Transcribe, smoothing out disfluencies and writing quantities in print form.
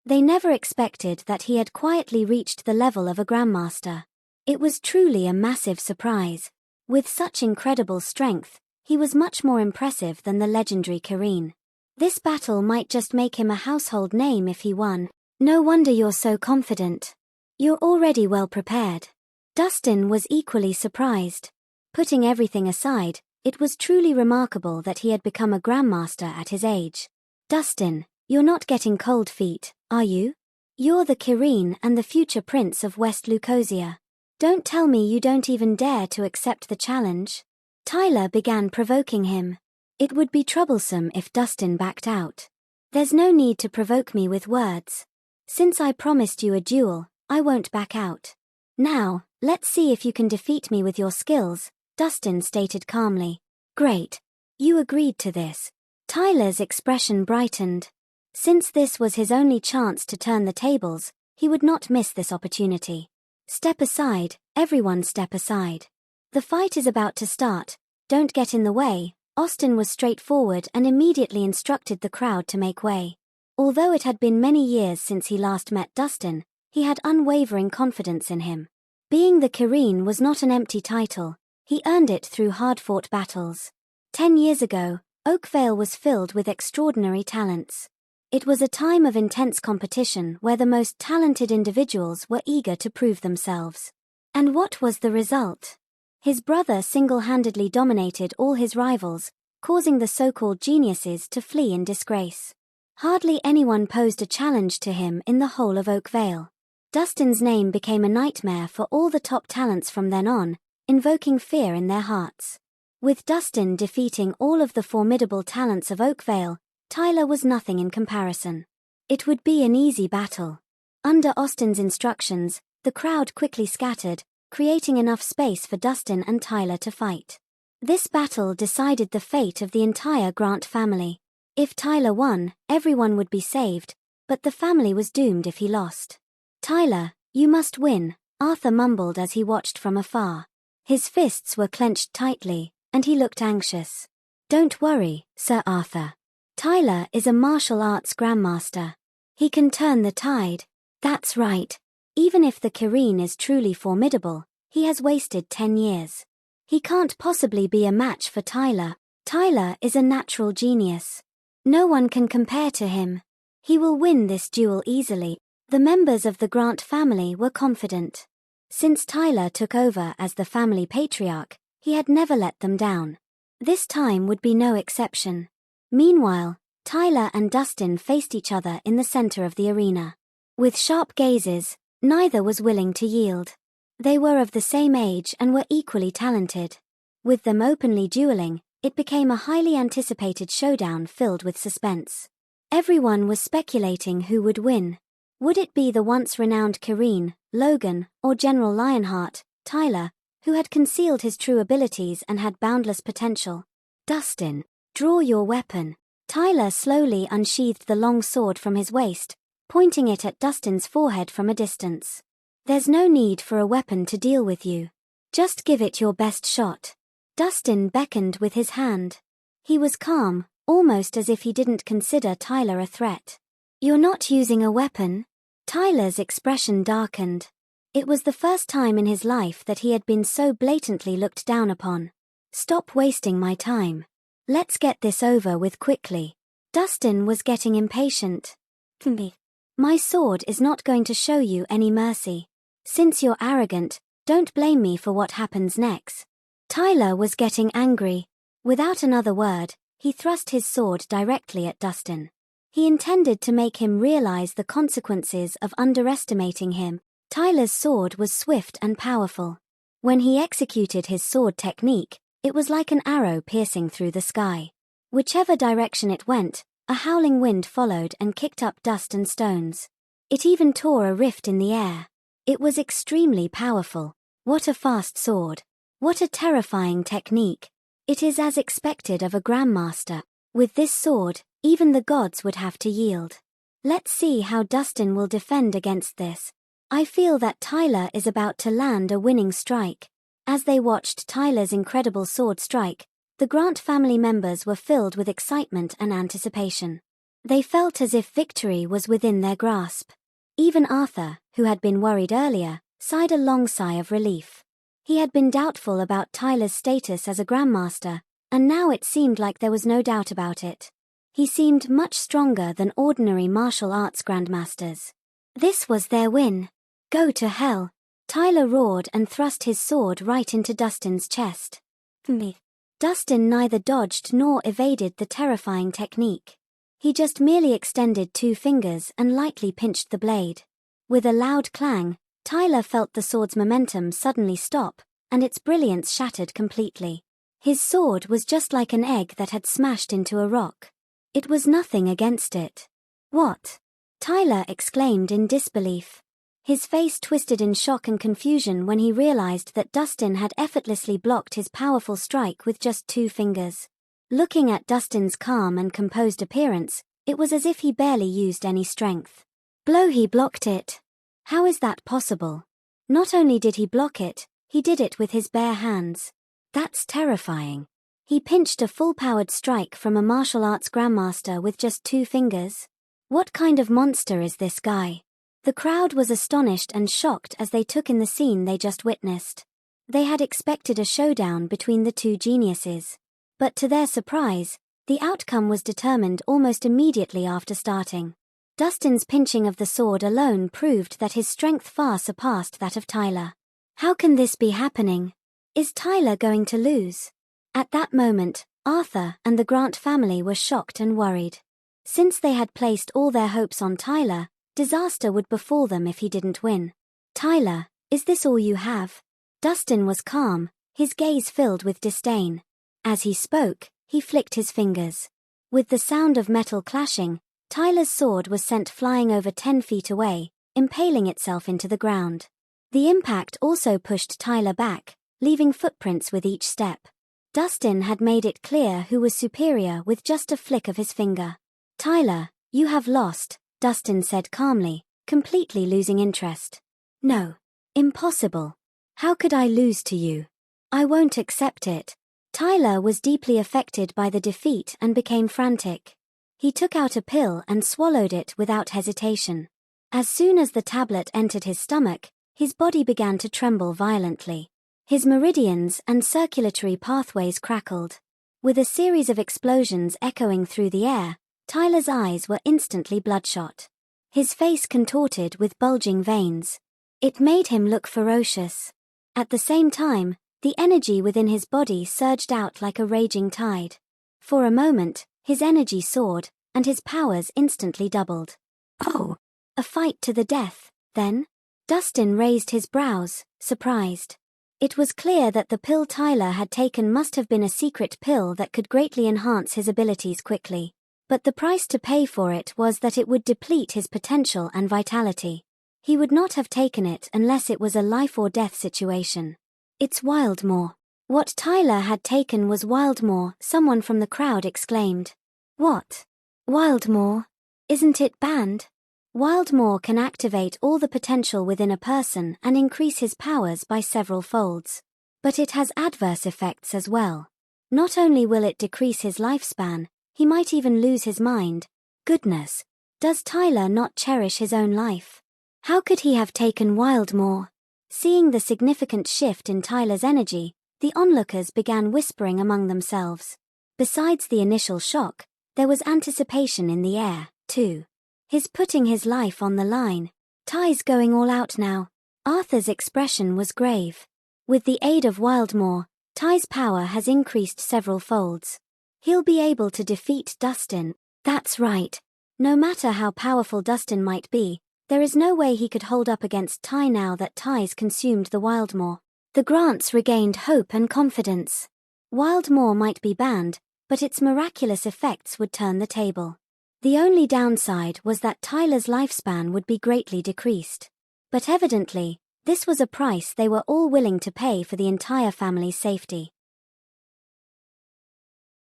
They never expected that he had quietly reached the level of a Grandmaster. It was truly a massive surprise. With such incredible strength, he was much more impressive than the legendary Kirin. This battle might just make him a household name if he won. No wonder you're so confident. You're already well prepared. Dustin was equally surprised. Putting everything aside, it was truly remarkable that he had become a Grandmaster at his age. Dustin, you're not getting cold feet, are you? You're the Kirin and the future Prince of West Lucosia. Don't tell me you don't even dare to accept the challenge. Tyler began provoking him. It would be troublesome if Dustin backed out. There's no need to provoke me with words. Since I promised you a duel, I won't back out. Now, let's see if you can defeat me with your skills, Dustin stated calmly. Great. You agreed to this. Tyler's expression brightened. Since this was his only chance to turn the tables, he would not miss this opportunity. Step aside, everyone step aside. The fight is about to start. Don't get in the way. Austin was straightforward and immediately instructed the crowd to make way. Although it had been many years since he last met Dustin, he had unwavering confidence in him. Being the Kirin was not an empty title. He earned it through hard-fought battles. 10 years ago, Oakvale was filled with extraordinary talents. It was a time of intense competition where the most talented individuals were eager to prove themselves. And what was the result? His brother single-handedly dominated all his rivals, causing the so-called geniuses to flee in disgrace. Hardly anyone posed a challenge to him in the whole of Oakvale. Dustin's name became a nightmare for all the top talents from then on, invoking fear in their hearts. With Dustin defeating all of the formidable talents of Oakvale, Tyler was nothing in comparison. It would be an easy battle. Under Austin's instructions, the crowd quickly scattered, creating enough space for Dustin and Tyler to fight. This battle decided the fate of the entire Grant family. If Tyler won, everyone would be saved, but the family was doomed if he lost. Tyler, you must win, Arthur mumbled as he watched from afar. His fists were clenched tightly, and he looked anxious. Don't worry, Sir Arthur. Tyler is a martial arts grandmaster. He can turn the tide. That's right. Even if the Kirin is truly formidable, he has wasted 10 years. He can't possibly be a match for Tyler. Tyler is a natural genius. No one can compare to him. He will win this duel easily. The members of the Grant family were confident. Since Tyler took over as the family patriarch, he had never let them down. This time would be no exception. Meanwhile, Tyler and Dustin faced each other in the center of the arena. With sharp gazes, neither was willing to yield. They were of the same age and were equally talented. With them openly dueling, it became a highly anticipated showdown filled with suspense. Everyone was speculating who would win. Would it be the once-renowned Kirin, Logan, or General Lionheart, Tyler, who had concealed his true abilities and had boundless potential? Dustin, draw your weapon. Tyler slowly unsheathed the long sword from his waist, pointing it at Dustin's forehead from a distance. There's no need for a weapon to deal with you. Just give it your best shot. Dustin beckoned with his hand. He was calm, almost as if he didn't consider Tyler a threat. You're not using a weapon? Tyler's expression darkened. It was the first time in his life that he had been so blatantly looked down upon. Stop wasting my time. Let's get this over with quickly. Dustin was getting impatient. My sword is not going to show you any mercy. Since you're arrogant, don't blame me for what happens next. Tyler was getting angry. Without another word, he thrust his sword directly at Dustin. He intended to make him realize the consequences of underestimating him. Tyler's sword was swift and powerful. When he executed his sword technique, it was like an arrow piercing through the sky. Whichever direction it went, a howling wind followed and kicked up dust and stones. It even tore a rift in the air. It was extremely powerful. What a fast sword. What a terrifying technique. It is as expected of a grandmaster. With this sword, even the gods would have to yield. Let's see how Dustin will defend against this. I feel that Tyler is about to land a winning strike. As they watched Tyler's incredible sword strike, the Grant family members were filled with excitement and anticipation. They felt as if victory was within their grasp. Even Arthur, who had been worried earlier, sighed a long sigh of relief. He had been doubtful about Tyler's status as a Grandmaster, and now it seemed like there was no doubt about it. He seemed much stronger than ordinary martial arts Grandmasters. This was their win. Go to hell! Tyler roared and thrust his sword right into Dustin's chest. Dustin neither dodged nor evaded the terrifying technique. He just merely extended 2 fingers and lightly pinched the blade. With a loud clang, Tyler felt the sword's momentum suddenly stop, and its brilliance shattered completely. His sword was just like an egg that had smashed into a rock. It was nothing against it. What? Tyler exclaimed in disbelief. His face twisted in shock and confusion when he realized that Dustin had effortlessly blocked his powerful strike with just 2 fingers. Looking at Dustin's calm and composed appearance, it was as if he barely used any strength. He blocked it. How is that possible? Not only did he block it, he did it with his bare hands. That's terrifying. He pinched a full-powered strike from a martial arts Grandmaster with just 2 fingers. What kind of monster is this guy? The crowd was astonished and shocked as they took in the scene they just witnessed. They had expected a showdown between the 2 geniuses. But to their surprise, the outcome was determined almost immediately after starting. Dustin's pinching of the sword alone proved that his strength far surpassed that of Tyler. How can this be happening? Is Tyler going to lose? At that moment, Arthur and the Grant family were shocked and worried. Since they had placed all their hopes on Tyler, disaster would befall them if he didn't win. Tyler, is this all you have? Dustin was calm, his gaze filled with disdain. As he spoke, he flicked his fingers. With the sound of metal clashing, Tyler's sword was sent flying over 10 feet away, impaling itself into the ground. The impact also pushed Tyler back, leaving footprints with each step. Dustin had made it clear who was superior with just a flick of his finger. Tyler, you have lost, Dustin said calmly, completely losing interest. No. Impossible. How could I lose to you? I won't accept it. Tyler was deeply affected by the defeat and became frantic. He took out a pill and swallowed it without hesitation. As soon as the tablet entered his stomach, his body began to tremble violently. His meridians and circulatory pathways crackled. With a series of explosions echoing through the air, Tyler's eyes were instantly bloodshot. His face contorted with bulging veins. It made him look ferocious. At the same time, the energy within his body surged out like a raging tide. For a moment, his energy soared, and his powers instantly doubled. Oh! A fight to the death, then? Dustin raised his brows, surprised. It was clear that the pill Tyler had taken must have been a secret pill that could greatly enhance his abilities quickly. But the price to pay for it was that it would deplete his potential and vitality. He would not have taken it unless it was a life-or-death situation. It's Wildmore. What Tyler had taken was Wildmore, someone from the crowd exclaimed. What? Wildmore? Isn't it banned? Wildmore can activate all the potential within a person and increase his powers by several folds. But it has adverse effects as well. Not only will it decrease his lifespan, he might even lose his mind. Goodness! Does Tyler not cherish his own life? How could he have taken Wildmore? Seeing the significant shift in Tyler's energy, the onlookers began whispering among themselves. Besides the initial shock, there was anticipation in the air, too. His putting his life on the line. Ty's going all out now. Arthur's expression was grave. With the aid of Wildmore, Ty's power has increased several folds. He'll be able to defeat Dustin. That's right. No matter how powerful Dustin might be, there is no way he could hold up against Ty now that Ty's consumed the Wildmore. The Grants regained hope and confidence. Wildmore might be banned, but its miraculous effects would turn the table. The only downside was that Tyler's lifespan would be greatly decreased. But evidently, this was a price they were all willing to pay for the entire family's safety.